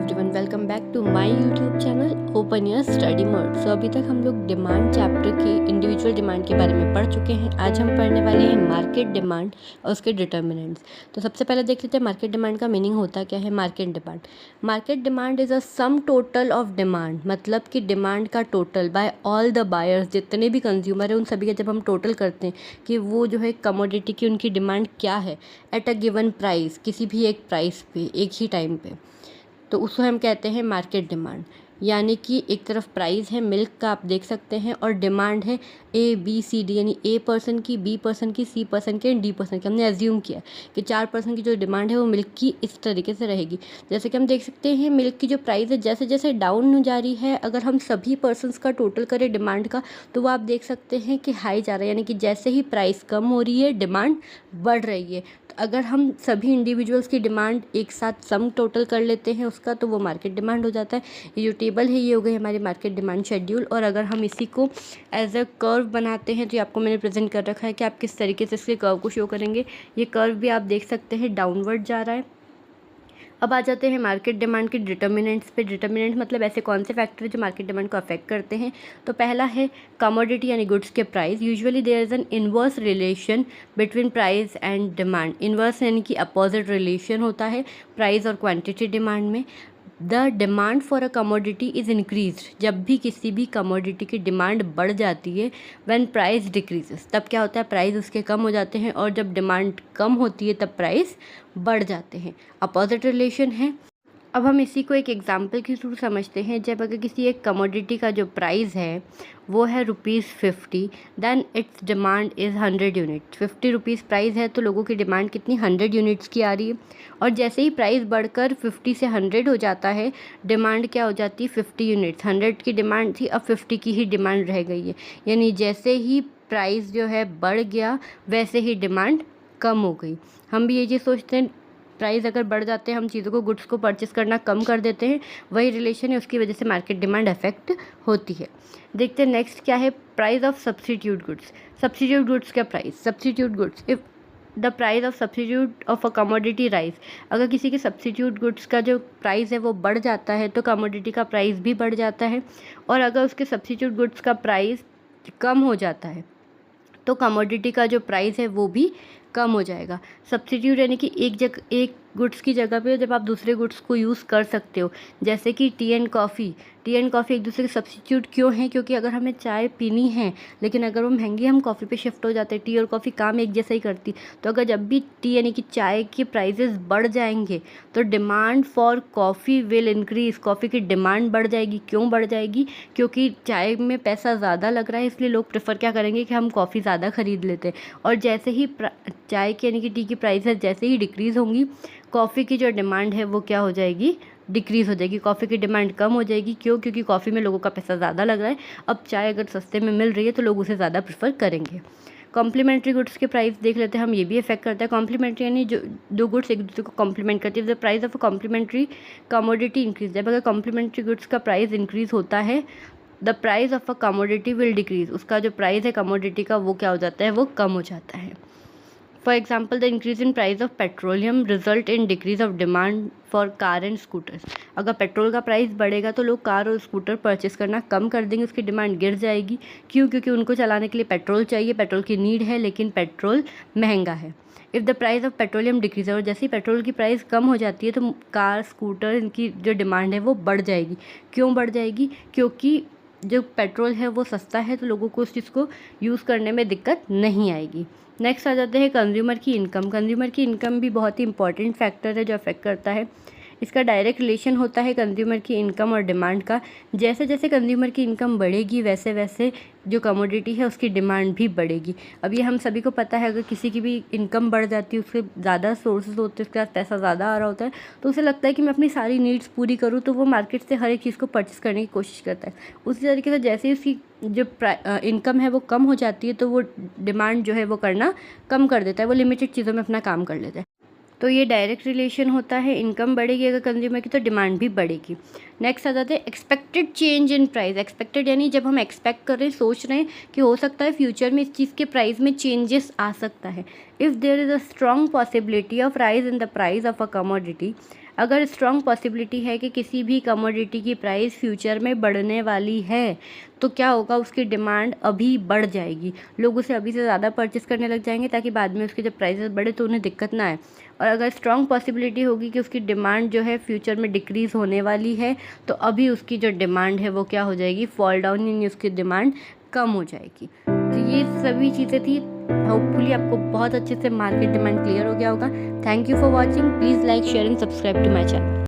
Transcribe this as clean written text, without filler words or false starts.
Everyone, welcome back to my YouTube channel open your study mode. So अभी तक हम लोग डिमांड चैप्टर की इंडिविजुअल डिमांड के बारे में पढ़ चुके हैं। आज हम पढ़ने वाले हैं मार्केट डिमांड और उसके डिटर्मिनेंट्स। तो सबसे पहले देख लेते हैं मार्केट डिमांड का मीनिंग होता क्या है। Market demand is a sum total of demand, मतलब कि डिमांड का total by all the buyers, जितने भी कंज्यूमर है उन सभी का जब हम टोटल करते हैं कि वो जो है कमोडिटी की उनकी डिमांड क्या है एट अ गिवन प्राइस, किसी भी एक प्राइस पे एक ही टाइम पे, तो उसको हम कहते हैं मार्केट डिमांड। यानी कि एक तरफ प्राइस है मिल्क का, आप देख सकते हैं, और डिमांड है ए बी सी डी, यानी ए पर्सन की, बी पर्सन की, सी पर्सन की एंड डी पर्सन की। हमने एज्यूम किया कि 4 पर्सन की जो डिमांड है वो मिल्क की इस तरीके से रहेगी। जैसे कि हम देख सकते हैं मिल्क की जो प्राइस है जैसे जैसे डाउन जा रही है, अगर हम सभी पर्सनस का टोटल करें डिमांड का, तो वो आप देख सकते हैं कि हाई जा रहा है, यानी कि जैसे ही प्राइस कम हो रही है डिमांड बढ़ रही है। अगर हम सभी इंडिविजुअल्स की डिमांड एक साथ सम टोटल कर लेते हैं उसका, तो वो मार्केट डिमांड हो जाता है। ये जो टेबल है ये हो गई हमारी मार्केट डिमांड शेड्यूल। और अगर हम इसी को एज अ कर्व बनाते हैं, तो ये आपको मैंने प्रेजेंट कर रखा है कि आप किस तरीके से इसके कर्व को शो करेंगे। ये कर्व भी आप देख सकते हैं डाउनवर्ड जा रहा है। अब आ जाते हैं मार्केट डिमांड के डिटर्मिनेंट्स पे। डिटर्मिनेंट मतलब ऐसे कौन से फैक्टर है जो मार्केट डिमांड को अफेक्ट करते हैं। तो पहला है कमोडिटी यानी गुड्स के price. Usually there is an inverse relation between price and demand. Inverse यानी कि अपोजिट रिलेशन होता है प्राइस और क्वांटिटी डिमांड में। The demand for a commodity is increase, जब भी किसी भी कमोडिटी की डिमांड बढ़ जाती है। व्हेन प्राइस डिक्रीजेस, तब क्या होता है, प्राइस उसके कम हो जाते हैं, और जब डिमांड कम होती है तब प्राइस बढ़ जाते हैं। अपोजिट रिलेशन है। अब हम इसी को एक एग्जाम्पल के थ्रू समझते हैं। जब अगर किसी एक कमोडिटी का जो प्राइस है वो है ₹50, then its demand is 100 unit. 50 rupees price है तो लोगों की डिमांड कितनी, 100 यूनिट्स की आ रही है। और जैसे ही प्राइस बढ़कर 50 से 100 हो जाता है, डिमांड क्या हो जाती है, 50 यूनिट्स। 100 की डिमांड थी, अब 50 की ही डिमांड रह गई है। यानी जैसे ही प्राइस जो है बढ़ गया वैसे ही डिमांड कम हो गई। हम भी ये चीज़ सोचते हैं, प्राइस अगर बढ़ जाते हैं हम चीज़ों को, गुड्स को परचेस करना कम कर देते हैं, वही रिलेशन है, उसकी वजह से मार्केट डिमांड अफेक्ट होती है। देखते हैं नेक्स्ट क्या है, price of substitute goods. Substitute goods का price, substitute goods, if the price of substitute of a commodity rise, अगर किसी के सब्स्टिट्यूट गुड्स का जो प्राइस है वो बढ़ जाता है तो कमोडिटी का प्राइस भी बढ़ जाता है। और अगर उसके सब्स्टिट्यूट गुड्स का प्राइस कम हो जाता है तो कमोडिटी का जो प्राइस है वो भी कम हो जाएगा। सब्स्टिट्यूट यानी कि एक गुड्स की जगह पे जब आप दूसरे गुड्स को यूज़ कर सकते हो, जैसे कि टी एंड कॉफ़ी एक दूसरे के सब्स्टिट्यूट क्यों हैं, क्योंकि अगर हमें चाय पीनी है लेकिन अगर वो महंगी, हम कॉफ़ी पे शिफ्ट हो जाते हैं। टी और कॉफ़ी काम एक जैसा ही करती, तो अगर जब भी टी यानी कि चाय के प्राइसेस बढ़ जाएंगे तो demand for coffee will increase, coffee की डिमांड बढ़ जाएगी। क्यों बढ़ जाएगी, क्योंकि चाय में पैसा ज़्यादा लग रहा है, इसलिए लोग प्रेफर क्या करेंगे कि हम कॉफ़ी ज़्यादा ख़रीद लेते हैं। और जैसे ही चाय की यानी कि टी की प्राइसेस जैसे ही डिक्रीज़ होंगी, कॉफ़ी की जो डिमांड है वो क्या हो जाएगी, डिक्रीज़ हो जाएगी। कॉफ़ी की डिमांड कम हो जाएगी। क्यों, क्योंकि कॉफ़ी में लोगों का पैसा ज़्यादा लग रहा है। अब चाय अगर सस्ते में मिल रही है तो लोग उसे ज़्यादा प्रेफर करेंगे। कॉम्प्लीमेंट्री गुड्स के प्राइस देख लेते हैं हम, ये भी इफेक्ट करता है। कॉम्प्लीमेंट्री यानी जो दो गुड्स एक दूसरे को कॉम्प्लीमेंट करती है। The price of a complementary commodity increase, जब अगर कॉम्प्लीमेंट्री गुड्स का प्राइस इंक्रीज होता है, the price of a commodity will decrease, उसका जो प्राइस है कमोडिटी का वो क्या हो जाता है, वो कम हो जाता है। For example, the increase in price of petroleum result in decrease of demand for car and scooters. अगर पेट्रोल का प्राइस बढ़ेगा तो लोग कार और स्कूटर परचेस करना कम कर देंगे, उसकी डिमांड गिर जाएगी। क्यों, क्योंकि उनको चलाने के लिए पेट्रोल चाहिए, पेट्रोल की नीड है, लेकिन पेट्रोल महंगा है। If the price of petroleum decrease, और जैसे ही पेट्रोल की प्राइस कम हो जाती है तो कार, स्कूटर, इनकी जो डिमांड है वो बढ़ जाएगी। क्यों बढ़ जाएगी, क्योंकि जो पेट्रोल है वो सस्ता है तो लोगों को उस चीज़ को यूज़ करने में दिक्कत नहीं आएगी। नेक्स्ट आ जाते हैं कंज्यूमर की इनकम। कंज्यूमर की इनकम भी बहुत ही इंपॉर्टेंट फैक्टर है जो अफेक्ट करता है। इसका डायरेक्ट रिलेशन होता है कंज्यूमर की इनकम और डिमांड का। जैसे जैसे कंज्यूमर की इनकम बढ़ेगी वैसे वैसे जो कमोडिटी है उसकी डिमांड भी बढ़ेगी। अब ये हम सभी को पता है, अगर किसी की भी इनकम बढ़ जाती है, उसके ज़्यादा सोर्सेज होते हैं, उसके पास पैसा ज़्यादा आ रहा होता है, तो उसे लगता है कि मैं अपनी सारी नीड्स पूरी करूँ, तो वो मार्केट से हर एक चीज़ को परचेस करने की कोशिश करता है। उसी तरीके से जैसे ही उसकी जो इनकम है वो कम हो जाती है तो वो डिमांड जो है वो करना कम कर देता है, वो लिमिटेड चीज़ों में अपना काम कर लेता है। तो ये डायरेक्ट रिलेशन होता है, इनकम बढ़ेगी अगर कंज्यूमर की तो डिमांड भी बढ़ेगी। नेक्स्ट आ जाते हैं expected change in price. Expected यानी जब हम एक्सपेक्ट कर रहे हैं, सोच रहे हैं कि हो सकता है फ्यूचर में इस चीज़ के प्राइस में चेंजेस आ सकता है। If there is a strong possibility of rise in the price of a commodity, अगर स्ट्रॉन्ग पॉसिबिलिटी है कि किसी भी कमोडिटी की प्राइस फ्यूचर में बढ़ने वाली है तो क्या होगा, उसकी डिमांड अभी बढ़ जाएगी, लोग उसे अभी से ज़्यादा परचेस करने लग जाएंगे ताकि बाद में उसकी जब प्राइसेस बढ़े तो उन्हें दिक्कत ना आए। और अगर स्ट्रॉन्ग पॉसिबिलिटी होगी कि उसकी डिमांड जो है फ्यूचर में डिक्रीज़ होने वाली है तो अभी उसकी जो डिमांड है वो क्या हो जाएगी, फॉल डाउन, यानी उसकी डिमांड कम हो जाएगी। तो ये सभी चीज़ें थी। होपफुली आपको बहुत अच्छे से मार्केट डिमांड क्लियर हो गया होगा। Thank you for watching. Please like, share and subscribe to my channel.